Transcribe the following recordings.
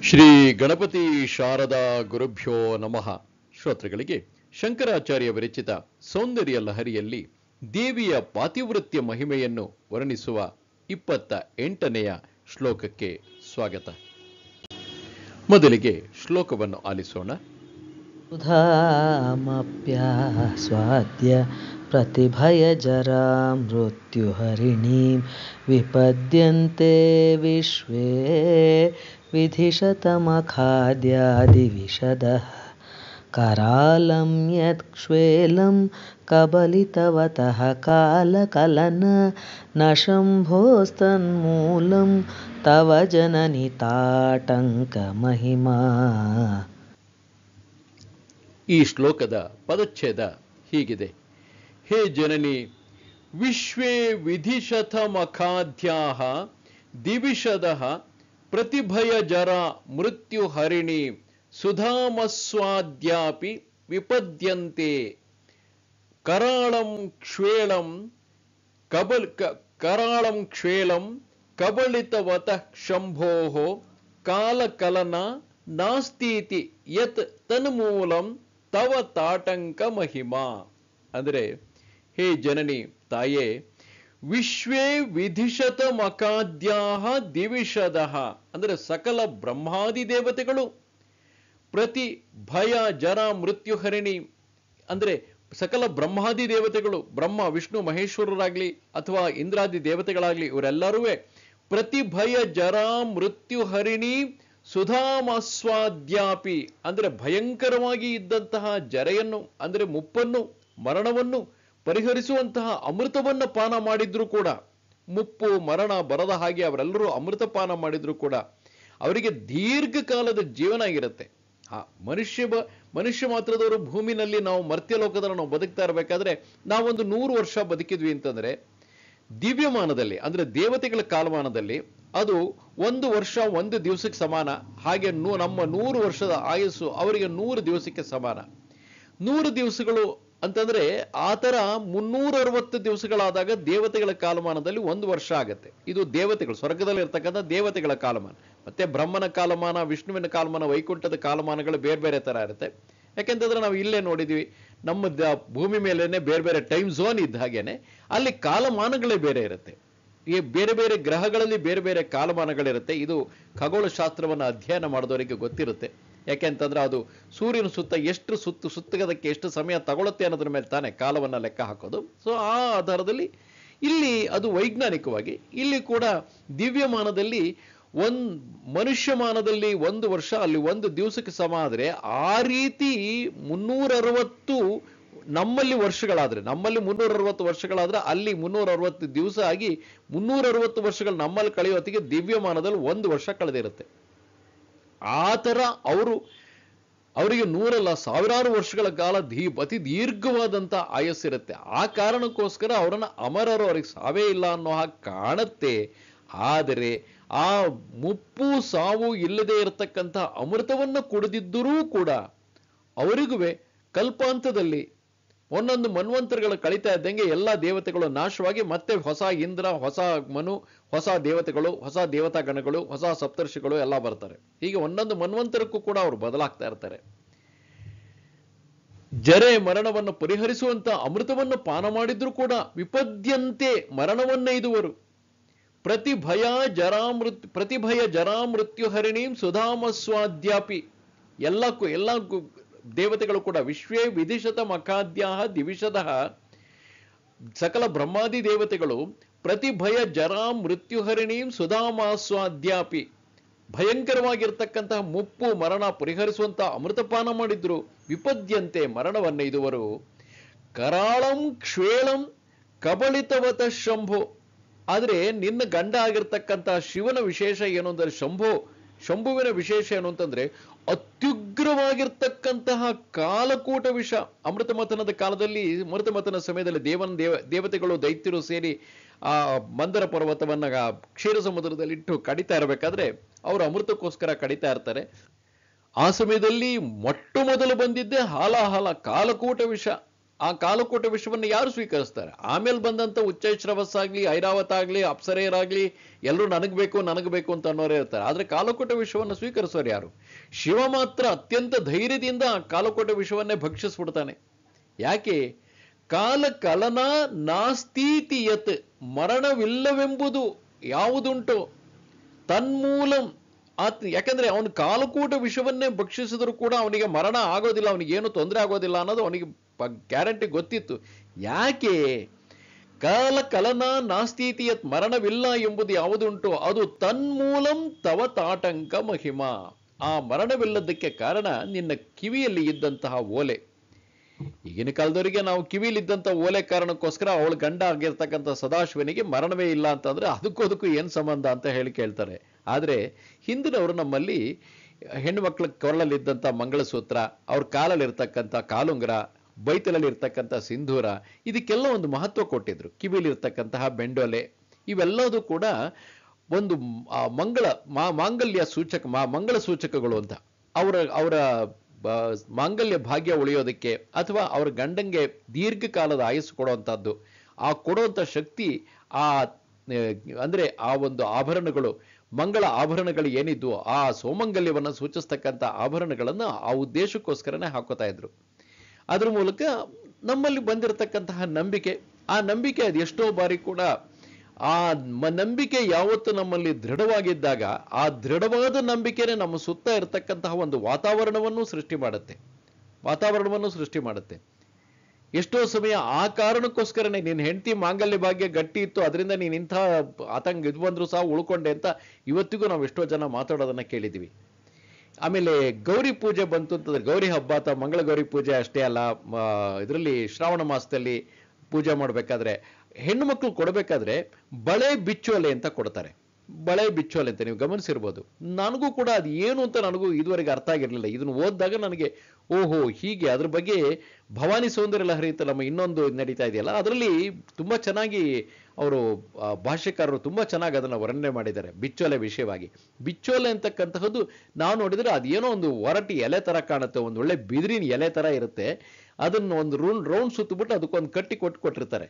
ಶ್ರೀ ಗಣಪತಿ ಶಾರದಾ ಗುರುಭ್ಯೋ ನಮಃ. ಶ್ರೋತೃಗಳಿಗೆ ಶಂಕರಾಚಾರ್ಯ ವಿರಚಿತ ಸೌಂದರ್ಯ ಲಹರಿಯಲ್ಲಿ ದೇವಿಯ ಪಾತಿವೃತ್ಯ ಮಹಿಮೆಯನ್ನು ವರ್ಣಿಸುವ 28ನೆಯ ಶ್ಲೋಕಕ್ಕೆ ಸ್ವಾಗತ. ಮೊದಲಿಗೆ ಶ್ಲೋಕವನ್ನು ಆಲಿಸೋಣ. ಸುಧಾಮಪ್ಯಾಸ್ವಾದ್ಯ ಪ್ರತಿಭಯ ಜರಾ ಮೃತ್ಯುಹರಿಣೀಂ ವಿಪದ್ಯಂತೆ ವಿಶ್ವೇ ವಿಧಿಶತಮಖಾದ್ಯಾದಿವಿಶದಃ ಕರಾಲಂ ಯತ್ಕ್ಷ್ವೇಲಂ ಕಬಲಿತವತಃ ಕಾಲಕಲನ ನ ಶಂಭೋಸ್ತನ್ಮೂಲಂ ತವ ಜನನಿ ತಾಟಂಕ ಮಹಿಮಾ. ಈ ಶ್ಲೋಕದ ಪದಚ್ಛೇದ ಹೀಗಿದೆ: ಹೇ ಜನನಿ, ವಿಶ್ವೇ ವಿಧಿಶತಮಖಾದ್ಯಾಃ ದಿವಿಷದಃ ಪ್ರತಿಭಯ ಜರ ಮೃತ್ಯು ಹರಿಣಿ ಸುಧಾಮಸ್ವಾದ್ಯಾಪಿ ವಿಪದ್ಯಂತೆ ಕರಾಳಂ ಕ್ಷೇಳಂ ಕಬಳಿತವತಃ ಶಂಭೋಃ ಕಾಲಕಲನ ನಾಸ್ತೀತಿ ಯತ್ ತನ್ಮೂಲಂ ತವ ತಾಟಂಕ ಮಹಿಮಾ. ಅಂದರೆ, ಹೇ ಜನನಿ, ತಾಯೇ, ವಿಶ್ವೇ ವಿಧಿಶತಮಖಾದ್ಯಾಃ ದಿವಿಷದಃ, ಅಂದರೆ ಸಕಲ ಬ್ರಹ್ಮಾದಿ ದೇವತೆಗಳು, ಪ್ರತಿ ಭಯ ಜರ ಮೃತ್ಯುಹರಿಣಿ, ಅಂದರೆ ಸಕಲ ಬ್ರಹ್ಮಾದಿ ದೇವತೆಗಳು, ಬ್ರಹ್ಮ ವಿಷ್ಣು ಮಹೇಶ್ವರರಾಗ್ಲಿ ಅಥವಾ ಇಂದ್ರಾದಿ ದೇವತೆಗಳಾಗ್ಲಿ, ಇವರೆಲ್ಲರೂ ಪ್ರತಿ ಭಯ ಜರ ಮೃತ್ಯುಹರಿಣಿ ಸುಧಾಮಸ್ವಾದ್ಯಾಪಿ, ಅಂದರೆ ಭಯಂಕರವಾಗಿ ಇದ್ದಂತಹ ಜರೆಯನ್ನು, ಅಂದರೆ ಮುಪ್ಪನ್ನು, ಮರಣವನ್ನು ಪರಿಹರಿಸುವಂತಹ ಅಮೃತವನ್ನು ಪಾನ ಮಾಡಿದ್ರು ಕೂಡ, ಮುಪ್ಪು ಮರಣ ಬರದ ಹಾಗೆ ಅವರೆಲ್ಲರೂ ಅಮೃತ ಪಾನ ಮಾಡಿದ್ರು ಕೂಡ ಅವರಿಗೆ ದೀರ್ಘಕಾಲದ ಜೀವನ ಇರುತ್ತೆ. ಮನುಷ್ಯ ಮಾತ್ರದವರು ಭೂಮಿನಲ್ಲಿ ನಾವು ಮರ್ತ್ಯಲೋಕದಲ್ಲಿ ನಾವು ಬದುಕ್ತಾ ಇರಬೇಕಾದ್ರೆ ನಾವೊಂದು 100 ವರ್ಷ ಬದುಕಿದ್ವಿ ಅಂತಂದ್ರೆ, ದಿವ್ಯಮಾನದಲ್ಲಿ ಅಂದ್ರೆ ದೇವತೆಗಳ ಕಾಲಮಾನದಲ್ಲಿ ಅದು 1 ವರ್ಷ 1 ದಿವಸಕ್ಕೆ ಸಮಾನ. ಹಾಗೆ ನಮ್ಮ 100 ವರ್ಷದ ಆಯಸ್ಸು ಅವರಿಗೆ 100 ದಿವಸಕ್ಕೆ ಸಮಾನ. 100 ದಿವಸಗಳು ಅಂತಂದ್ರೆ ಆ ತರ 360 ದಿವಸಗಳಾದಾಗ ದೇವತೆಗಳ ಕಾಲಮಾನದಲ್ಲಿ 1 ವರ್ಷ ಆಗತ್ತೆ. ಇದು ದೇವತೆಗಳು, ಸ್ವರ್ಗದಲ್ಲಿ ಇರ್ತಕ್ಕಂಥ ದೇವತೆಗಳ ಕಾಲಮಾನ. ಮತ್ತೆ ಬ್ರಹ್ಮನ ಕಾಲಮಾನ, ವಿಷ್ಣುವಿನ ಕಾಲಮಾನ, ವೈಕುಂಠದ ಕಾಲಮಾನಗಳು ಬೇರೆ ಬೇರೆ ತರ ಇರುತ್ತೆ. ಯಾಕೆಂತಂದ್ರೆ ನಾವು ಇಲ್ಲೇ ನೋಡಿದ್ವಿ, ನಮ್ಮ ಭೂಮಿ ಮೇಲೇನೆ ಬೇರೆ ಬೇರೆ ಟೈಮ್ ಝೋನ್ ಇದ್ದ ಹಾಗೇನೆ ಅಲ್ಲಿ ಕಾಲಮಾನಗಳೇ ಬೇರೆ ಇರುತ್ತೆ. ಈ ಬೇರೆ ಬೇರೆ ಗ್ರಹಗಳಲ್ಲಿ ಬೇರೆ ಬೇರೆ ಕಾಲಮಾನಗಳಿರುತ್ತೆ. ಇದು ಖಗೋಳ ಶಾಸ್ತ್ರವನ್ನು ಅಧ್ಯಯನ ಮಾಡಿದವರಿಗೆ ಗೊತ್ತಿರುತ್ತೆ. ಯಾಕೆಂತಂದ್ರೆ ಅದು ಸೂರ್ಯನ ಸುತ್ತ ಎಷ್ಟು ಸುತ್ತಗೋದಕ್ಕೆ ಎಷ್ಟು ಸಮಯ ತಗೊಳುತ್ತೆ ಅನ್ನೋದ್ರ ಮೇಲೆ ತಾನೇ ಕಾಲವನ್ನು ಲೆಕ್ಕ ಹಾಕೋದು. ಸೊ ಆ ಆಧಾರದಲ್ಲಿ ಇಲ್ಲಿ ಅದು ವೈಜ್ಞಾನಿಕವಾಗಿ ಇಲ್ಲಿ ಕೂಡ ದಿವ್ಯಮಾನದಲ್ಲಿ ಮನುಷ್ಯಮಾನದಲ್ಲಿ 1 ವರ್ಷ ಅಲ್ಲಿ 1 ದಿವಸಕ್ಕೆ ಸಮ ಆದರೆ, ಆ ರೀತಿ 360 ನಮ್ಮಲ್ಲಿ ವರ್ಷಗಳಾದ್ರೆ, ನಮ್ಮಲ್ಲಿ 360 ವರ್ಷಗಳಾದ್ರೆ ಅಲ್ಲಿ 360 ದಿವಸ ಆಗಿ 360 ವರ್ಷಗಳು ನಮ್ಮಲ್ಲಿ ಕಳೆಯೋ ಹೊತ್ತಿಗೆ ದಿವ್ಯಮಾನದಲ್ಲಿ 1 ವರ್ಷ ಕಳೆದಿರುತ್ತೆ. ಆ ಥರ ಅವರಿಗೆ 100 ಅಲ್ಲ, ಸಾವಿರಾರು ವರ್ಷಗಳ ಕಾಲ ಅತಿ ದೀರ್ಘವಾದಂಥ ಆಯಸ್ಸಿರುತ್ತೆ. ಆ ಕಾರಣಕ್ಕೋಸ್ಕರ ಅವರನ್ನ ಅಮರರು, ಅವ್ರಿಗೆ ಸಾವೇ ಇಲ್ಲ ಅನ್ನೋ ಹಾಗೆ ಕಾಣುತ್ತೆ. ಆದರೆ ಆ ಮುಪ್ಪು ಸಾವು ಇಲ್ಲದೆ ಇರತಕ್ಕಂಥ ಅಮೃತವನ್ನು ಕುಡಿದಿದ್ದರೂ ಕೂಡ ಅವರಿಗೂ ಕಲ್ಪಾಂತದಲ್ಲಿ ಒಂದೊಂದು ಮನ್ವಂತರಗಳು ಕಳೀತಾ ಇದ್ದಂಗೆ ಎಲ್ಲ ದೇವತೆಗಳು ನಾಶವಾಗಿ ಮತ್ತೆ ಹೊಸ ಇಂದ್ರ, ಹೊಸ ಮನು, ಹೊಸ ದೇವತೆಗಳು, ಹೊಸ ದೇವತಾಗಣಗಳು, ಹೊಸ ಸಪ್ತರ್ಷಿಗಳು ಎಲ್ಲ ಬರ್ತಾರೆ. ಹೀಗೆ ಒಂದೊಂದು ಮನ್ವಂತರಕ್ಕೂ ಕೂಡ ಅವರು ಬದಲಾಗ್ತಾ ಇರ್ತಾರೆ. ಜರೆ ಮರಣವನ್ನು ಪರಿಹರಿಸುವಂತ ಅಮೃತವನ್ನು ಪಾನ ಮಾಡಿದ್ರು ಕೂಡ ವಿಪದ್ಯಂತೆ ಮರಣವನ್ನೈದುವರು. ಪ್ರತಿಭಯ ಜರಾ ಮೃತ್ಯು ಹರಿಣೀಂ ಸುಧಾಮಸ್ವಾದ್ಯಾಪಿ, ಎಲ್ಲ ದೇವತೆಗಳು ಕೂಡ ವಿಶ್ವೇ ವಿಧಿಶತಮಖಾದ್ಯಾಃ ದಿವಿಷದಃ, ಸಕಲ ಬ್ರಹ್ಮಾದಿ ದೇವತೆಗಳು ಪ್ರತಿಭಯ ಜರಾ ಮೃತ್ಯುಹರಿಣೀಂ ಸುಧಾಮಾಸ್ವಾದ್ಯಾಪಿ, ಭಯಂಕರವಾಗಿರ್ತಕ್ಕಂತಹ ಮುಪ್ಪು ಮರಣ ಪರಿಹರಿಸುವಂತಹ ಅಮೃತಪಾನ ಮಾಡಿದ್ರು. ವಿಪದ್ಯಂತೆ ಮರಣವನ್ನೈದುವರು. ಕರಾಳಂ ಕ್ಷೇಳಂ ಕಬಳಿತವತ ಶಂಭೋ, ಆದರೆ ನಿನ್ನ ಗಂಡ ಆಗಿರ್ತಕ್ಕಂಥ ಶಿವನ ವಿಶೇಷ ಏನು ಅಂದರೆ, ಶಂಭುವಿನ ವಿಶೇಷ ಏನು ಅಂತಂದ್ರೆ ಅತ್ಯುಗ್ರವಾಗಿರ್ತಕ್ಕಂತಹ ಕಾಲಕೂಟ ವಿಷ. ಅಮೃತಮಥನದ ಕಾಲದಲ್ಲಿ, ಅಮೃತಮಥನ ಸಮಯದಲ್ಲಿ ದೇವತೆಗಳು ದೈತ್ಯರು ಸೇರಿ ಆ ಮಂದರ ಪರ್ವತವನ್ನ ಕ್ಷೀರ ಸಮುದ್ರದಲ್ಲಿ ಇಟ್ಟು ಕಡಿತಾ ಇರಬೇಕಾದ್ರೆ ಅವರು ಅಮೃತಕ್ಕೋಸ್ಕರ ಕಡಿತಾ ಇರ್ತಾರೆ. ಆ ಸಮಯದಲ್ಲಿ ಮೊಟ್ಟ ಮೊದಲು ಬಂದಿದ್ದೇ ಹಾಲಾಹಲ ಕಾಲಕೂಟ ವಿಷ. ಆ ಕಾಲಕೂಟ ವಿಷವನ್ನು ಯಾರು ಸ್ವೀಕರಿಸ್ತಾರೆ? ಆಮೇಲೆ ಬಂದಂತ ಉಚ್ಚೈಶ್ರವಸ್ ಆಗ್ಲಿ, ಐರಾವತ ಆಗ್ಲಿ, ಅಪ್ಸರೆಯರಾಗ್ಲಿ ಎಲ್ಲರೂ ನನಗ್ ಬೇಕು ಅಂತ ಅನ್ನೋರೇ ಇರ್ತಾರೆ. ಆದ್ರೆ ಕಾಲಕೂಟ ವಿಷವನ್ನು ಸ್ವೀಕರಿಸೋರು ಯಾರು? ಶಿವ ಮಾತ್ರ ಅತ್ಯಂತ ಧೈರ್ಯದಿಂದ ಆ ಕಾಲಕೂಟ ವಿಷವನ್ನೇ ಭಕ್ಷಿಸ್ಬಿಡ್ತಾನೆ. ಯಾಕೆ? ಕಾಲಕಲನ ನಾಸ್ತೀತಿ ಯತ್, ಮರಣವಿಲ್ಲವೆಂಬುದು ಯಾವುದುಂಟು ತನ್ಮೂಲಂ ಯಾಕಂದ್ರೆ ಅವನು ಕಾಲಕೂಟ ವಿಷವನ್ನೇ ಭಕ್ಷಿಸಿದ್ರು ಕೂಡ ಅವನಿಗೆ ಮರಣ ಆಗೋದಿಲ್ಲ, ಅವನಿಗೇನು ತೊಂದರೆ ಆಗೋದಿಲ್ಲ ಅನ್ನೋದು ಅವನಿಗೆ ಗ್ಯಾರಂಟಿ ಗೊತ್ತಿತ್ತು. ಯಾಕೆ? ಕಾಲಕಲನ ನಾಸ್ತೀತಿ ಯತ್, ಮರಣವಿಲ್ಲ ಎಂಬುದು ಯಾವುದುಂಟು ಅದು ತನ್ಮೂಲಂ ತವ ತಾಟಂಕ ಮಹಿಮಾ. ಆ ಮರಣವಿಲ್ಲದಕ್ಕೆ ಕಾರಣ ನಿನ್ನ ಕಿವಿಯಲ್ಲಿ ಇದ್ದಂತಹ ಓಲೆ. ಈಗಿನ ಕಾಲದವರಿಗೆ ನಾವು ಕಿವಿಲಿದ್ದಂಥ ಓಲೆ ಕಾರಣಕ್ಕೋಸ್ಕರ ಅವಳ ಗಂಡ ಆಗಿರ್ತಕ್ಕಂಥ ಸದಾಶಿವನಿಗೆ ಮರಣವೇ ಇಲ್ಲ ಅಂತಂದ್ರೆ ಅದಕ್ಕೂ ಏನ್ ಸಂಬಂಧ ಅಂತ ಹೇಳಿ ಕೇಳ್ತಾರೆ. ಆದ್ರೆ ಹಿಂದಿನವರು ನಮ್ಮಲ್ಲಿ ಹೆಣ್ಣು ಮಕ್ಕಳ ಕೊರಳಲ್ಲಿದ್ದಂಥ ಮಂಗಳಸೂತ್ರ, ಅವ್ರ ಕಾಲಲ್ಲಿರ್ತಕ್ಕಂಥ ಕಾಲುಂಗರ, ಬೈತಲಲ್ಲಿ ಇರ್ತಕ್ಕಂಥ ಸಿಂಧೂರ, ಇದಕ್ಕೆಲ್ಲ ಒಂದು ಮಹತ್ವ ಕೊಟ್ಟಿದ್ರು. ಕಿವಿಲಿರ್ತಕ್ಕಂತಹ ಬೆಂಡೋಲೆ ಇವೆಲ್ಲದೂ ಕೂಡ ಒಂದು ಮಾಂಗಲ್ಯ ಸೂಚಕ, ಮಂಗಳ ಸೂಚಕಗಳು ಅಂತ. ಅವರ ಮಾಂಗಲ್ಯ ಭಾಗ್ಯ ಉಳಿಯೋದಕ್ಕೆ ಅಥವಾ ಅವ್ರ ಗಂಡಂಗೆ ದೀರ್ಘಕಾಲದ ಆಯಸ್ಸು ಕೊಡುವಂಥದ್ದು, ಆ ಕೊಡುವಂಥ ಶಕ್ತಿ ಅಂದ್ರೆ ಆ ಒಂದು ಆಭರಣಗಳು, ಮಂಗಳ ಆಭರಣಗಳು ಏನಿದ್ವು ಆ ಸೌಮಂಗಲ್ಯವನ್ನು ಸೂಚಿಸ್ತಕ್ಕಂಥ ಆಭರಣಗಳನ್ನ ಆ ಉದ್ದೇಶಕ್ಕೋಸ್ಕರನೇ ಹಾಕೋತಾ ಇದ್ರು. ಅದ್ರ ಮೂಲಕ ನಮ್ಮಲ್ಲಿ ಬಂದಿರತಕ್ಕಂತಹ ನಂಬಿಕೆ, ಆ ನಂಬಿಕೆ ಅದು ಎಷ್ಟೋ ಬಾರಿ ಕೂಡ ಆ ನಂಬಿಕೆ ಯಾವತ್ತು ನಮ್ಮಲ್ಲಿ ದೃಢವಾಗಿದ್ದಾಗ ಆ ದೃಢವಾದ ನಂಬಿಕೆನೇ ನಮ್ಮ ಸುತ್ತ ಇರತಕ್ಕಂತಹ ಒಂದು ವಾತಾವರಣವನ್ನು ಸೃಷ್ಟಿ ಮಾಡುತ್ತೆ. ಎಷ್ಟೋ ಸಮಯ ಆ ಕಾರಣಕ್ಕೋಸ್ಕರನೇ ನಿನ್ನ ಹೆಂಡತಿ ಮಾಂಗಲ್ಯ ಭಾಗ್ಯ ಗಟ್ಟಿ ಇತ್ತು, ಅದರಿಂದ ನೀನು ಇಂಥ ಆತಂಕ ಇದು ಬಂದ್ರು ಸಹ ಉಳ್ಕೊಂಡೆ ಅಂತ ಇವತ್ತಿಗೂ ನಾವು ಎಷ್ಟೋ ಜನ ಮಾತಾಡೋದನ್ನ ಕೇಳಿದ್ವಿ. ಆಮೇಲೆ ಗೌರಿ ಪೂಜೆ ಬಂತು ಅಂತಂದ್ರೆ, ಗೌರಿ ಹಬ್ಬ ಅಥವಾ ಮಂಗಳ ಗೌರಿ ಪೂಜೆ ಅಷ್ಟೇ ಅಲ್ಲ, ಇದರಲ್ಲಿ ಶ್ರಾವಣ ಮಾಸದಲ್ಲಿ ಪೂಜೆ ಮಾಡಬೇಕಾದ್ರೆ ಹೆಣ್ಣು ಮಕ್ಕಳು ಕೊಡಬೇಕಾದ್ರೆ ಬಳೆ ಬಿಚ್ಚೋಲೆ ಅಂತ ಕೊಡ್ತಾರೆ. ಬಳೆ ಬಿಚ್ಚೋಲೆ ಅಂತ ನೀವು ಗಮನಿಸಿರ್ಬೋದು. ನನಗೂ ಕೂಡ ಅದು ಏನು ಅಂತ ನನಗೂ ಇದುವರೆಗೆ ಅರ್ಥ ಆಗಿರಲಿಲ್ಲ. ಇದನ್ನು ಓದಿದಾಗ ನನಗೆ ಓಹೋ ಹೀಗೆ, ಅದ್ರ ಬಗ್ಗೆ ಭವಾನಿ ಸೌಂದರ್ಯ ಲಹರಿ ಅಂತ ನಮ್ಮ ಇನ್ನೊಂದು ನಡೀತಾ ಇದೆಯಲ್ಲ, ಅದರಲ್ಲಿ ತುಂಬಾ ಚೆನ್ನಾಗಿ ಅವರು ಭಾಷ್ಯಕಾರರು ತುಂಬಾ ಚೆನ್ನಾಗಿ ಅದನ್ನ ವರ್ಣನೆ ಮಾಡಿದ್ದಾರೆ ಬಿಚ್ಚೋಲೆ ವಿಷಯವಾಗಿ. ಬಿಚ್ಚೋಲೆ ಅಂತಕ್ಕಂತಹದ್ದು ನಾವು ನೋಡಿದ್ರೆ ಅದೇನೋ ಒಂದು ಒರಟಿ ಎಲೆ ತರ ಕಾಣುತ್ತೆ, ಒಂದು ಒಳ್ಳೆ ಬಿದಿರಿನ ಎಲೆ ತರ ಇರುತ್ತೆ. ಅದನ್ನ ಒಂದು ರೌಂಡ್ ಸುತ್ತಬಿಟ್ಟು ಅದಕ್ಕೊಂದು ಕಟ್ಟಿ ಕೊಟ್ಟಿರ್ತಾರೆ.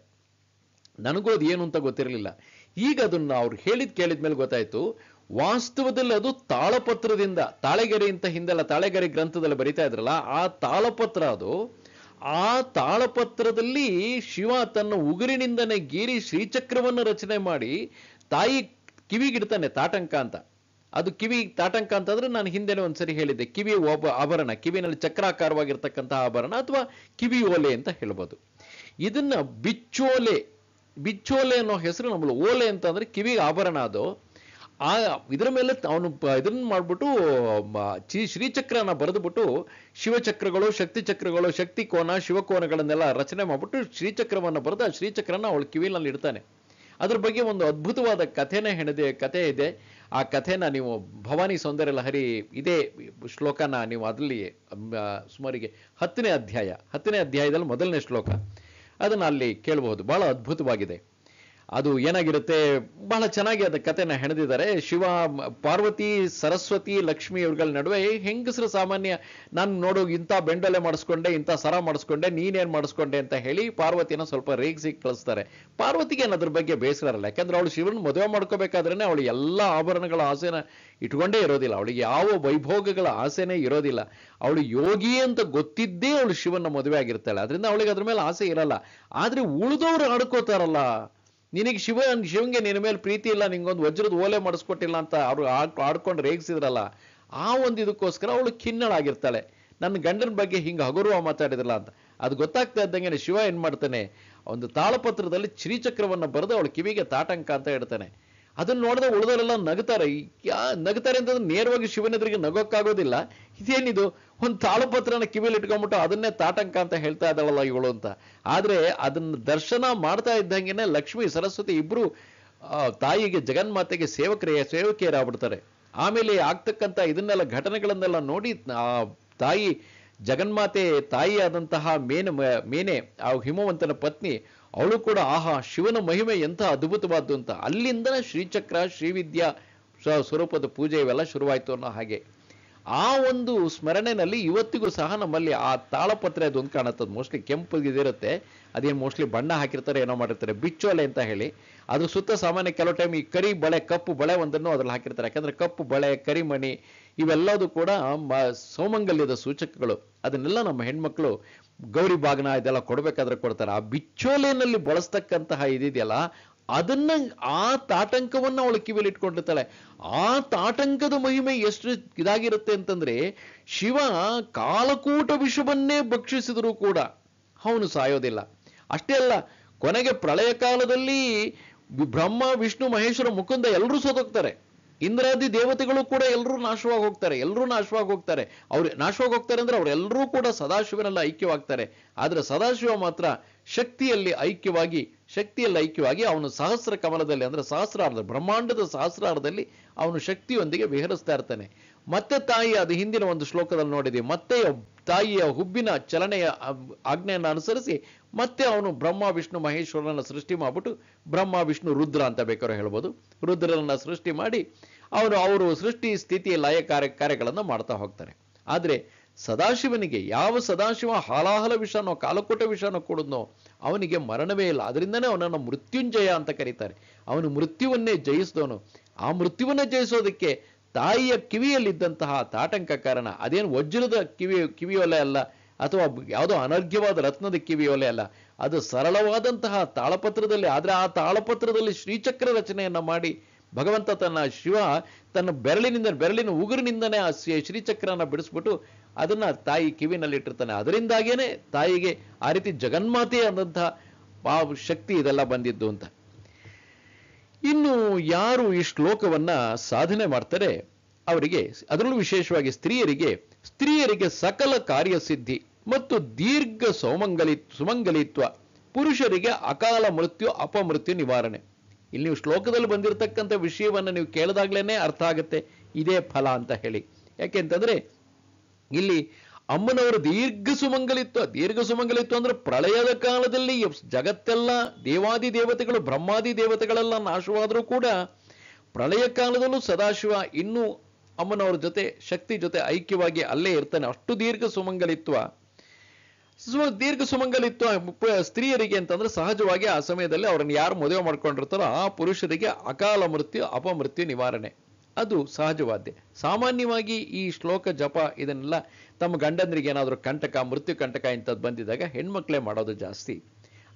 ನನಗೂ ಅದು ಏನು ಅಂತ ಗೊತ್ತಿರಲಿಲ್ಲ. ಈಗ ಅದನ್ನ ಅವ್ರು ಕೇಳಿದ ಮೇಲೆ ಗೊತ್ತಾಯ್ತು, ವಾಸ್ತವದಲ್ಲಿ ಅದು ತಾಳಪತ್ರದಿಂದ, ತಾಳೆಗರಿ ಅಂತ ಹಿಂದೆಲ್ಲ ತಾಳೆಗರಿ ಗ್ರಂಥದಲ್ಲಿ ಬರಿತಾ ಇದ್ರಲ್ಲ, ಆ ತಾಳಪತ್ರ ಅದು. ಆ ತಾಳಪತ್ರದಲ್ಲಿ ಶಿವ ತನ್ನ ಉಗುರಿನಿಂದನೇ ಗೀರಿ ಶ್ರೀಚಕ್ರವನ್ನು ರಚನೆ ಮಾಡಿ ತಾಯಿ ಕಿವಿಗಿಡ್ತಾನೆ, ತಾಟಂಕ ಅಂತ. ಅದು ಕಿವಿ ತಾಟಂಕ ಅಂತಂದ್ರೆ ನಾನು ಹಿಂದೆನೆ ಒಂದ್ಸರಿ ಹೇಳಿದ್ದೆ, ಕಿವಿ ಆಭರಣ, ಕಿವಿನಲ್ಲಿ ಚಕ್ರಾಕಾರವಾಗಿರ್ತಕ್ಕಂತಹ ಆಭರಣ ಅಥವಾ ಕಿವಿ ಓಲೆ ಅಂತ ಹೇಳ್ಬೋದು. ಇದನ್ನ ಬಿಚ್ಚೋಲೆ ಅನ್ನೋ ಹೆಸರು ನಮ್ಮಲ್ಲಿ. ಓಲೆ ಅಂತ ಅಂದ್ರೆ ಕಿವಿಗೆ ಆಭರಣ. ಅದು ಇದರ ಮೇಲೆ ಅವನು ಇದನ್ನ ಮಾಡ್ಬಿಟ್ಟು ಶ್ರೀಚಕ್ರನ ಬರೆದುಬಿಟ್ಟು ಶಿವಚಕ್ರಗಳು, ಶಕ್ತಿ ಚಕ್ರಗಳು, ಶಕ್ತಿ ಕೋನ, ಶಿವಕೋನಗಳನ್ನೆಲ್ಲ ರಚನೆ ಮಾಡ್ಬಿಟ್ಟು ಶ್ರೀಚಕ್ರವನ್ನು ಬರೆದು ಆ ಶ್ರೀಚಕ್ರನ ಅವಳ ಕಿವಿನಲ್ಲಿ ಇಡ್ತಾನೆ. ಅದ್ರ ಬಗ್ಗೆ ಒಂದು ಅದ್ಭುತವಾದ ಕಥೆ ಇದೆ. ಆ ಕಥೆನ ನೀವು ಭವಾನಿ ಸೌಂದರ್ಯ ಲಹರಿ ಇದೇ ಶ್ಲೋಕನ ನೀವು ಅದರಲ್ಲಿ ಸುಮಾರಿಗೆ 10ನೇ ಅಧ್ಯಾಯದಲ್ಲಿ ಮೊದಲನೇ ಶ್ಲೋಕ ಅದನ್ನ ಅಲ್ಲಿ ಕೇಳಬಹುದು. ಬಹಳ ಅದ್ಭುತವಾಗಿದೆ. ಅದು ಏನಾಗಿರುತ್ತೆ, ಬಹಳ ಚೆನ್ನಾಗಿ ಅದ ಕಥೆನ ಹೆಣೆದಿದ್ದಾರೆ. ಶಿವ, ಪಾರ್ವತಿ, ಸರಸ್ವತಿ, ಲಕ್ಷ್ಮಿ ಇವ್ರಗಳ ನಡುವೆ ಹೆಂಗಸರು ಸಾಮಾನ್ಯ, ನಾನು ನೋಡು ಇಂಥ ಬೆಂಡಲೆ ಮಾಡಿಸ್ಕೊಂಡೆ, ಇಂಥ ಸರ ಮಾಡಿಸ್ಕೊಂಡೆ, ನೀನೇನ್ ಮಾಡಿಸ್ಕೊಂಡೆ ಅಂತ ಹೇಳಿ ಪಾರ್ವತಿನ ಸ್ವಲ್ಪ ರೇಗಿಸಿ ಕಳಿಸ್ತಾರೆ. ಪಾರ್ವತಿಗೆ ಅದ್ರ ಬಗ್ಗೆ ಬೇಸರ ಇರಲ್ಲ, ಯಾಕಂದ್ರೆ ಅವಳು ಶಿವನ್ ಮದುವೆ ಮಾಡ್ಕೋಬೇಕಾದ್ರೇನೆ ಅವಳು ಎಲ್ಲ ಆಭರಣಗಳ ಆಸೆನ ಇಟ್ಕೊಂಡೇ ಇರೋದಿಲ್ಲ, ಅವಳಿಗೆ ಯಾವ ವೈಭೋಗಗಳ ಆಸೆನೇ ಇರೋದಿಲ್ಲ. ಅವಳು ಯೋಗಿ ಅಂತ ಗೊತ್ತಿದ್ದೇ ಅವಳು ಶಿವನ ಮದುವೆ ಆಗಿರ್ತಾಳೆ, ಅದರಿಂದ ಅವಳಿಗೆ ಅದ್ರ ಮೇಲೆ ಆಸೆ ಇರಲ್ಲ. ಆದ್ರೆ ಉಳಿದವ್ರು ಆಡ್ಕೋತಾರಲ್ಲ, ನಿನಗೆ ಶಿವಂಗೆ ನಿನ್ನ ಮೇಲೆ ಪ್ರೀತಿ ಇಲ್ಲ, ನಿಂಗೊಂದು ವಜ್ರದ ಓಲೆ ಮಾಡಿಸ್ಕೊಟ್ಟಿಲ್ಲ ಅಂತ ಅವ್ರು ಆಡ್ಕೊಂಡು ರೇಗಿಸಿದ್ರಲ್ಲ, ಆ ಒಂದು ಇದಕ್ಕೋಸ್ಕರ ಅವಳು ಖಿನ್ನಳಾಗಿರ್ತಾಳೆ. ನನ್ನ ಗಂಡನ ಬಗ್ಗೆ ಹಿಂಗೆ ಹಗುರವ ಮಾತಾಡಿದ್ರಲ್ಲ ಅಂತ. ಅದು ಗೊತ್ತಾಗ್ತಾ ಇದ್ದಂಗೆ ಶಿವ ಏನ್ ಮಾಡ್ತಾನೆ, ಒಂದು ತಾಳಪತ್ರದಲ್ಲಿ ಶ್ರೀಚಕ್ರವನ್ನ ಬರೆದು ಅವಳು ಕಿವಿಗೆ ತಾಟಂಕ ಅಂತ ಇಡ್ತಾನೆ. ಅದನ್ನ ನೋಡಿದ್ರೆ ಉಳಿದವರೆಲ್ಲ ನಗ್ತಾರೆ ಅಂತಂದ್ರೆ ನೇರವಾಗಿ ಶಿವನೆದುರಿಗೆ ನಗೋಕ್ಕಾಗೋದಿಲ್ಲ. ಇದೇನಿದು, ಒಂದು ತಾಳಪತ್ರನ ಕಿವಿಲಿ ಇಟ್ಕೊಂಡ್ಬಿಟ್ಟು ಅದನ್ನೇ ತಾಟಂಕ ಅಂತ ಹೇಳ್ತಾ ಇದ್ದಾಳಲ್ಲ ಇವಳು ಅಂತ. ಆದ್ರೆ ಅದನ್ನ ದರ್ಶನ ಮಾಡ್ತಾ ಇದ್ದಂಗೆನೆ ಲಕ್ಷ್ಮಿ, ಸರಸ್ವತಿ ಇಬ್ರು ತಾಯಿಗೆ, ಜಗನ್ಮಾತೆಗೆ ಸೇವಕಿಯರಾಗ್ಬಿಡ್ತಾರೆ. ಆಮೇಲೆ ಆಗ್ತಕ್ಕಂಥ ಇದನ್ನೆಲ್ಲ ಘಟನೆಗಳನ್ನೆಲ್ಲ ನೋಡಿ ಆ ತಾಯಿ ಜಗನ್ಮಾತೆ, ತಾಯಿ ಆದಂತಹ ಮೇನೆ ಆ ಹಿಮವಂತನ ಪತ್ನಿ, ಅವಳು ಕೂಡ ಆಹಾ ಶಿವನ ಮಹಿಮೆ ಎಂಥ ಅದ್ಭುತವಾದ್ದು ಅಂತ. ಅಲ್ಲಿಂದ ಶ್ರೀಚಕ್ರ, ಶ್ರೀವಿದ್ಯಾ ಸ್ವರೂಪದ ಪೂಜೆ ಇವೆಲ್ಲ ಶುರುವಾಯಿತು ಅನ್ನೋ ಹಾಗೆ. ಆ ಒಂದು ಸ್ಮರಣೆನಲ್ಲಿ ಇವತ್ತಿಗೂ ಸಹ ನಮ್ಮಲ್ಲಿ ಆ ತಾಳಪತ್ರೆ ಅದೊಂದು ಕಾಣುತ್ತದೆ. ಮೋಸ್ಟ್ಲಿ ಕೆಂಪು ಇದಿರುತ್ತೆ, ಅದೇನು ಮೋಸ್ಟ್ಲಿ ಬಣ್ಣ ಹಾಕಿರ್ತಾರೆ, ಏನೋ ಮಾಡಿರ್ತಾರೆ, ಬಿಚ್ಚೋಲೆ ಅಂತ ಹೇಳಿ. ಅದ್ರ ಸುತ್ತ ಸಾಮಾನ್ಯ ಕೆಲವು ಟೈಮ್ ಈ ಕರಿ ಬಳೆ, ಕಪ್ಪು ಬಳೆ ಒಂದನ್ನು ಅದ್ರಲ್ಲಿ ಹಾಕಿರ್ತಾರೆ. ಯಾಕಂದ್ರೆ ಕಪ್ಪು ಬಳೆ, ಕರಿಮಣಿ ಇವೆಲ್ಲದೂ ಕೂಡ ಸೌಮಂಗಲ್ಯದ ಸೂಚಕಗಳು. ಅದನ್ನೆಲ್ಲ ನಮ್ಮ ಹೆಣ್ಮಕ್ಳು ಗೌರಿ ಬಾಗ್ನ ಇದೆಲ್ಲ ಕೊಡ್ಬೇಕಾದ್ರೆ ಕೊಡ್ತಾರೆ. ಆ ಬಿಚ್ಚೋಲೆಯಲ್ಲಿ ಬಳಸ್ತಕ್ಕಂತಹ ಇದಿದೆಯಲ್ಲ, ಅದನ್ನ ಆ ತಾಟಂಕವನ್ನ ಅವಳು ಕಿವಿಯಲ್ಲಿ ಇಟ್ಕೊಂಡಿರ್ತಾಳೆ. ಆ ತಾಟಂಕದ ಮಹಿಮೆ ಎಷ್ಟು ಇದಾಗಿರುತ್ತೆ ಅಂತಂದ್ರೆ, ಶಿವ ಕಾಲಕೂಟ ವಿಷವನ್ನೇ ಭಕ್ಷಿಸಿದರೂ ಕೂಡ ಅವನು ಸಾಯೋದಿಲ್ಲ. ಅಷ್ಟೇ ಅಲ್ಲ, ಕೊನೆಗೆ ಪ್ರಳಯ ಕಾಲದಲ್ಲಿ ಬ್ರಹ್ಮ, ವಿಷ್ಣು, ಮಹೇಶ್ವರ, ಮುಕುಂದ ಎಲ್ಲರೂ ಸೋತೋಗ್ತಾರೆ. ಇಂದ್ರಾದಿ ದೇವತೆಗಳು ಕೂಡ ಎಲ್ಲರೂ ನಾಶವಾಗಿ ಹೋಗ್ತಾರೆ. ಅವ್ರು ನಾಶವಾಗಿ ಹೋಗ್ತಾರೆ ಅಂದ್ರೆ ಅವರೆಲ್ಲರೂ ಕೂಡ ಸದಾಶಿವನೆಲ್ಲ ಐಕ್ಯವಾಗ್ತಾರೆ. ಆದ್ರೆ ಸದಾಶಿವ ಮಾತ್ರ ಶಕ್ತಿಯಲ್ಲಿ ಐಕ್ಯವಾಗಿ ಅವನು ಸಹಸ್ರ ಕಮಲದಲ್ಲಿ, ಅಂದ್ರೆ ಸಹಸ್ರಾರ್ಧ, ಬ್ರಹ್ಮಾಂಡದ ಸಹಸ್ರಾರ್ಧದಲ್ಲಿ ಅವನು ಶಕ್ತಿಯೊಂದಿಗೆ ವಿಹರಿಸ್ತಾ ಇರ್ತಾನೆ. ಮತ್ತೆ ತಾಯಿ, ಅದು ಹಿಂದಿನ ಒಂದು ಶ್ಲೋಕದಲ್ಲಿ ನೋಡಿದ್ದೀವಿ, ಮತ್ತೆ ತಾಯಿಯ ಹುಬ್ಬಿನ ಚಲನೆಯ ಆಜ್ಞೆಯನ್ನು ಅನುಸರಿಸಿ ಮತ್ತೆ ಅವನು ಬ್ರಹ್ಮ, ವಿಷ್ಣು, ಮಹೇಶ್ವರನ ಸೃಷ್ಟಿ ಮಾಡ್ಬಿಟ್ಟು, ಬ್ರಹ್ಮ, ವಿಷ್ಣು, ರುದ್ರ ಅಂತ ಬೇಕಾದ್ರೆ ಹೇಳ್ಬೋದು, ರುದ್ರನನ್ನ ಸೃಷ್ಟಿ ಮಾಡಿ ಅವರು ಸೃಷ್ಟಿ, ಸ್ಥಿತಿ, ಲಯ ಕಾರ್ಯಗಳನ್ನು ಮಾಡ್ತಾ ಹೋಗ್ತಾರೆ. ಆದ್ರೆ ಸದಾಶಿವನಿಗೆ, ಯಾವ ಸದಾಶಿವ ಹಾಲಾಹಲ ವಿಷನೋ ಕಾಲಕೂಟ ವಿಷನೋ ಕೊಡುದ್ನೋ ಅವನಿಗೆ ಮರಣವೇ ಇಲ್ಲ. ಅದರಿಂದನೇ ಅವನನ್ನು ಮೃತ್ಯುಂಜಯ ಅಂತ ಕರೀತಾರೆ. ಅವನು ಮೃತ್ಯುವನ್ನೇ ಜಯಿಸಿದವನು. ಆ ಮೃತ್ಯುವನ್ನೇ ಜಯಿಸೋದಕ್ಕೆ ತಾಯಿಯ ಕಿವಿಯಲ್ಲಿದ್ದಂತಹ ತಾಟಂಕ ಕಾರಣ. ಅದೇನು ವಜ್ರದ ಕಿವಿಯೊಲೆ ಅಲ್ಲ, ಅಥವಾ ಯಾವುದೋ ಅನರ್ಘ್ಯವಾದ ರತ್ನದ ಕಿವಿಯೊಲೆ ಅಲ್ಲ, ಅದು ಸರಳವಾದಂತಹ ತಾಳಪತ್ರದಲ್ಲಿ. ಆದ್ರೆ ಆ ತಾಳಪತ್ರದಲ್ಲಿ ಶ್ರೀಚಕ್ರ ರಚನೆಯನ್ನ ಮಾಡಿ ಭಗವಂತ ಶಿವ ತನ್ನ ಬೆರಳಿನ ಉಗುರಿನಿಂದನೇ ಆ ಶ್ರೀಚಕ್ರನ ಬಿಡಿಸ್ಬಿಟ್ಟು ಅದನ್ನ ತಾಯಿ ಕಿವಿನಲ್ಲಿ ಇಟ್ಟಿರ್ತಾನೆ. ಅದರಿಂದಾಗೇನೆ ತಾಯಿಗೆ ಆ ರೀತಿ ಜಗನ್ಮಾತೆ ಆದಂತಹ ಆ ಶಕ್ತಿ ಇದೆಲ್ಲ ಬಂದಿದ್ದು ಅಂತ. ಇನ್ನು ಯಾರು ಈ ಶ್ಲೋಕವನ್ನ ಸಾಧನೆ ಮಾಡ್ತಾರೆ ಅವರಿಗೆ, ಅದರಲ್ಲೂ ವಿಶೇಷವಾಗಿ ಸ್ತ್ರೀಯರಿಗೆ ಸಕಲ ಕಾರ್ಯಸಿದ್ಧಿ ಮತ್ತು ದೀರ್ಘ ಸುಮಂಗಲಿತ್ವ, ಪುರುಷರಿಗೆ ಅಕಾಲ ಮೃತ್ಯು, ಅಪಮೃತ್ಯು ನಿವಾರಣೆ. ಇಲ್ಲಿ ನೀವು ಶ್ಲೋಕದಲ್ಲಿ ಬಂದಿರತಕ್ಕಂಥ ವಿಷಯವನ್ನ ನೀವು ಕೇಳಿದಾಗ್ಲೇನೆ ಅರ್ಥ ಆಗುತ್ತೆ ಇದೇ ಫಲ ಅಂತ ಹೇಳಿ. ಯಾಕೆಂತಂದ್ರೆ ಇಲ್ಲಿ ಅಮ್ಮನವರು ದೀರ್ಘ ಸುಮಂಗಲಿತ್ವ ಅಂದ್ರೆ ಪ್ರಳಯದ ಕಾಲದಲ್ಲಿ ಜಗತ್ತೆಲ್ಲ ದೇವಾದಿ ದೇವತೆಗಳು, ಬ್ರಹ್ಮಾದಿ ದೇವತೆಗಳೆಲ್ಲ ನಾಶವಾದರೂ ಕೂಡ ಪ್ರಳಯ ಕಾಲದಲ್ಲೂ ಸದಾಶಿವ ಇನ್ನೂ ಅಮ್ಮನವ್ರ ಜೊತೆ, ಶಕ್ತಿ ಜೊತೆ ಐಕ್ಯವಾಗಿ ಅಲ್ಲೇ ಇರ್ತಾನೆ. ಅಷ್ಟು ದೀರ್ಘ ಸುಮಂಗಲಿತ್ವ ಸ್ತ್ರೀಯರಿಗೆ ಅಂತಂದ್ರೆ ಸಹಜವಾಗಿ ಆ ಸಮಯದಲ್ಲಿ ಅವರನ್ನು ಯಾರು ಮದುವೆ ಮಾಡ್ಕೊಂಡಿರ್ತಾರೋ ಆ ಪುರುಷರಿಗೆ ಅಕಾಲ ಮೃತ್ಯು, ಅಪಮೃತ್ಯು ನಿವಾರಣೆ ಅದು ಸಹಜವಾದ್ಯ. ಸಾಮಾನ್ಯವಾಗಿ ಈ ಶ್ಲೋಕ ಜಪ ಇದನ್ನೆಲ್ಲ ತಮ್ಮ ಗಂಡಂದ್ರಿಗೆ ಏನಾದರೂ ಮೃತ್ಯು ಕಂಟಕ ಇಂಥದ್ದು ಬಂದಿದ್ದಾಗ ಹೆಣ್ಮಕ್ಳೇ ಮಾಡೋದು ಜಾಸ್ತಿ.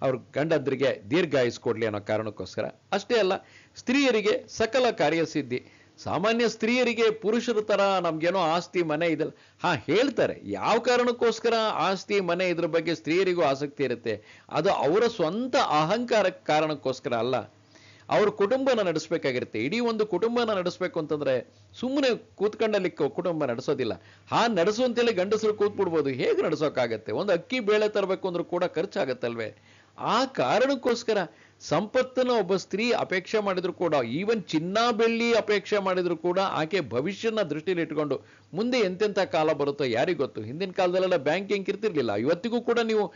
ಅವ್ರ ಗಂಡಂದ್ರಿಗೆ ದೀರ್ಘಾಯುಸ್ ಕೊಡ್ಲಿ ಅನ್ನೋ ಕಾರಣಕ್ಕೋಸ್ಕರ. ಅಷ್ಟೇ ಅಲ್ಲ, ಸ್ತ್ರೀಯರಿಗೆ ಸಕಲ ಕಾರ್ಯಸಿದ್ಧಿ. ಸಾಮಾನ್ಯ ಸ್ತ್ರೀಯರಿಗೆ ಪುರುಷರ ತರ ನಮ್ಗೇನೋ ಆಸ್ತಿ ಮನೆ ಇದೆಲ್ಲ ಹೇಳ್ತಾರೆ. ಯಾವ ಕಾರಣಕ್ಕೋಸ್ಕರ ಆಸ್ತಿ ಮನೆ ಇದ್ರ ಬಗ್ಗೆ ಸ್ತ್ರೀಯರಿಗೂ ಆಸಕ್ತಿ ಇರುತ್ತೆ, ಅದು ಅವರ ಸ್ವಂತ ಅಹಂಕಾರ ಕಾರಣಕ್ಕೋಸ್ಕರ ಅಲ್ಲ. ಅವ್ರ ಕುಟುಂಬನ ನಡೆಸಬೇಕಾಗಿರುತ್ತೆ. ಇಡೀ ಒಂದು ಕುಟುಂಬನ ನಡೆಸಬೇಕು ಅಂತಂದ್ರೆ ಸುಮ್ಮನೆ ಕೂತ್ಕೊಂಡಲ್ಲಿ ಕುಟುಂಬ ನಡೆಸೋದಿಲ್ಲ. ನಡೆಸುವಂತೇಳಿ ಗಂಡಸರು ಕೂತ್ಬಿಡ್ಬೋದು, ಹೇಗೆ ನಡೆಸೋಕ್ಕಾಗತ್ತೆ? ಒಂದು ಅಕ್ಕಿ ಬೇಳೆ ತರಬೇಕು ಅಂದ್ರೂ ಕೂಡ ಖರ್ಚಾಗತ್ತಲ್ವೇ? ಆ ಕಾರಣಕ್ಕೋಸ್ಕರ ಸಂಪತ್ತನ್ನು ಒಬ್ಬ ಸ್ತ್ರೀ ಅಪೇಕ್ಷೆ ಮಾಡಿದ್ರು ಕೂಡ, ಈವನ್ ಚಿನ್ನ ಬೆಳ್ಳಿ ಅಪೇಕ್ಷೆ ಮಾಡಿದ್ರು ಕೂಡ ಆಕೆ ಭವಿಷ್ಯನ ದೃಷ್ಟಿಯಲ್ಲಿ ಇಟ್ಕೊಂಡು ಮುಂದೆ ಎಂತೆಂಥ ಕಾಲ ಬರುತ್ತೋ ಯಾರಿಗ್ ಗೊತ್ತು. ಹಿಂದಿನ ಕಾಲದಲ್ಲೆಲ್ಲ ಬ್ಯಾಂಕಿಂಗ್ ಇರ್ತಿರ್ಲಿಲ್ಲ. ಇವತ್ತಿಗೂ ಕೂಡ ನೀವು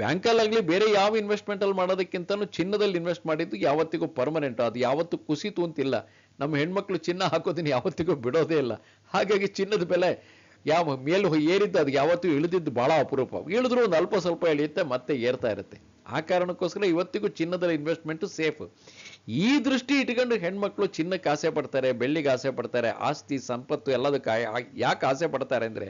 ಬ್ಯಾಂಕಲ್ಲಾಗಲಿ ಬೇರೆ ಯಾವ ಇನ್ವೆಸ್ಟ್ಮೆಂಟ್ ಅಲ್ಲಿ ಮಾಡೋದಕ್ಕಿಂತನೂ ಚಿನ್ನದಲ್ಲಿ ಇನ್ವೆಸ್ಟ್ ಮಾಡಿದ್ದು ಯಾವತ್ತಿಗೂ ಪರ್ಮನೆಂಟ್, ಅದು ಯಾವತ್ತೂ ಕುಸಿತು ಅಂತಿಲ್ಲ. ನಮ್ಮ ಹೆಣ್ಮಕ್ಳು ಚಿನ್ನ ಹಾಕೋದನ್ನ ಯಾವತ್ತಿಗೂ ಬಿಡೋದೇ ಇಲ್ಲ. ಹಾಗಾಗಿ ಚಿನ್ನದ ಬೆಲೆ ಯಾವ ಮೇಲ್ ಏರಿದ್ದು ಅದು ಯಾವತ್ತೂ ಇಳಿದಿದ್ದು ಬಹಳ ಅಪರೂಪ. ಇಳಿದ್ರು ಒಂದು ಅಲ್ಪ ಸ್ವಲ್ಪ ಇಳಿಯುತ್ತೆ, ಮತ್ತೆ ಏರ್ತಾ ಇರುತ್ತೆ. ಆ ಕಾರಣಕ್ಕೋಸ್ಕರ ಇವತ್ತಿಗೂ ಚಿನ್ನದ ಇನ್ವೆಸ್ಟ್ಮೆಂಟ್ ಸೇಫ್. ಈ ದೃಷ್ಟಿ ಇಟ್ಕೊಂಡು ಹೆಣ್ಮಕ್ಳು ಚಿನ್ನಕ್ಕೆ ಆಸೆ ಪಡ್ತಾರೆ, ಬೆಳ್ಳಿಗೆ ಆಸೆ ಪಡ್ತಾರೆ, ಆಸ್ತಿ ಸಂಪತ್ತು ಎಲ್ಲದಕ್ಕೆ ಯಾಕೆ ಆಸೆ ಪಡ್ತಾರೆ ಅಂದ್ರೆ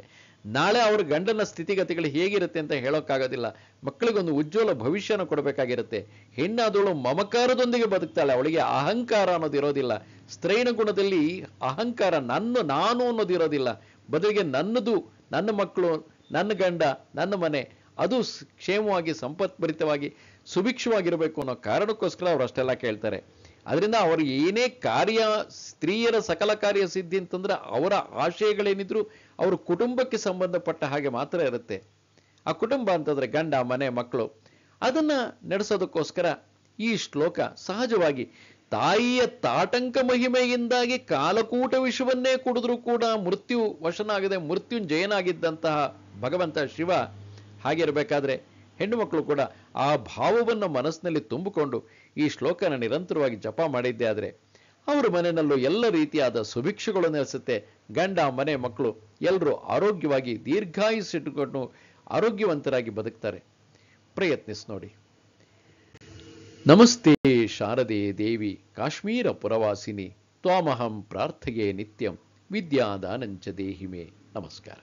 ನಾಳೆ ಅವ್ರ ಗಂಡನ ಸ್ಥಿತಿಗತಿಗಳು ಹೇಗಿರುತ್ತೆ ಅಂತ ಹೇಳೋಕ್ಕಾಗೋದಿಲ್ಲ. ಮಕ್ಕಳಿಗೊಂದು ಉಜ್ವಲ ಭವಿಷ್ಯನ ಕೊಡಬೇಕಾಗಿರುತ್ತೆ. ಹೆಣ್ಣಾದವಳು ಮಮಕಾರದೊಂದಿಗೆ ಬದುಕ್ತಾಳೆ, ಅವಳಿಗೆ ಅಹಂಕಾರ ಅನ್ನೋದು ಇರೋದಿಲ್ಲ. ಸ್ತ್ರೈಣ ಗುಣದಲ್ಲಿ ಅಹಂಕಾರ, ನಾನು ಅನ್ನೋದು ಇರೋದಿಲ್ಲ. ಬದಲಿಗೆ ನನ್ನದು, ನನ್ನ ಮಕ್ಕಳು, ನನ್ನ ಗಂಡ, ನನ್ನ ಮನೆ ಅದು ಕ್ಷೇಮವಾಗಿ, ಸಂಪತ್ಭರಿತವಾಗಿ, ಸುಭಿಕ್ಷವಾಗಿರಬೇಕು ಅನ್ನೋ ಕಾರಣಕ್ಕೋಸ್ಕರ ಅವ್ರು ಅಷ್ಟೆಲ್ಲ ಕೇಳ್ತಾರೆ. ಅದರಿಂದ ಅವರು ಏನೇ ಕಾರ್ಯ, ಸ್ತ್ರೀಯರ ಸಕಲ ಕಾರ್ಯ ಸಿದ್ಧಿ ಅಂತಂದ್ರೆ ಅವರ ಆಶಯಗಳೇನಿದ್ರು ಅವ್ರ ಕುಟುಂಬಕ್ಕೆ ಸಂಬಂಧಪಟ್ಟ ಹಾಗೆ ಮಾತ್ರ ಇರುತ್ತೆ. ಆ ಕುಟುಂಬ ಅಂತಂದ್ರೆ ಗಂಡ, ಮನೆ, ಮಕ್ಕಳು, ಅದನ್ನ ನಡೆಸೋದಕ್ಕೋಸ್ಕರ ಈ ಶ್ಲೋಕ ಸಹಜವಾಗಿ ತಾಯಿಯ ತಾಟಂಕ ಮಹಿಮೆಯಿಂದಾಗಿ ಕಾಲಕೂಟ ವಿಷವನ್ನೇ ಕುಡಿದ್ರೂ ಕೂಡ ಮೃತ್ಯು ವಶನಾಗದೆ ಮೃತ್ಯುಂಜಯನಾಗಿದ್ದಂತಹ ಭಗವಂತ ಶಿವ ಹಾಗಿರಬೇಕಾದ್ರೆ ಹೆಣ್ಣು ಮಕ್ಕಳು ಕೂಡ ಆ ಭಾವವನ್ನು ಮನಸ್ಸಿನಲ್ಲಿ ತುಂಬಿಕೊಂಡು ಈ ಶ್ಲೋಕನ ನಿರಂತರವಾಗಿ ಜಪ ಮಾಡಿದ್ದೆ ಆದರೆ ಅವ್ರ ಮನೆಯಲ್ಲೂ ಎಲ್ಲ ರೀತಿಯಾದ ಸುಭಿಕ್ಷೆಗಳು ನೆಲೆಸುತ್ತೆ. ಗಂಡ ಮನೆ ಮಕ್ಕಳು ಎಲ್ಲರೂ ಆರೋಗ್ಯವಾಗಿ ದೀರ್ಘಾಯುಸ್ಸಿಟ್ಟುಕೊಂಡು ಆರೋಗ್ಯವಂತರಾಗಿ ಬದುಕ್ತಾರೆ. ಪ್ರಯತ್ನಿಸಿ ನೋಡಿ. ನಮಸ್ತೆ ಶಾರದೆ ದೇವಿ ಕಾಶ್ಮೀರ ಪುರವಾಸಿನಿ ತ್ವಾಮಹಂ ಪ್ರಾರ್ಥಯೇ ನಿತ್ಯಂ ವಿದ್ಯಾದಾನಂಚ ದೇಹಿಮೆ. ನಮಸ್ಕಾರ.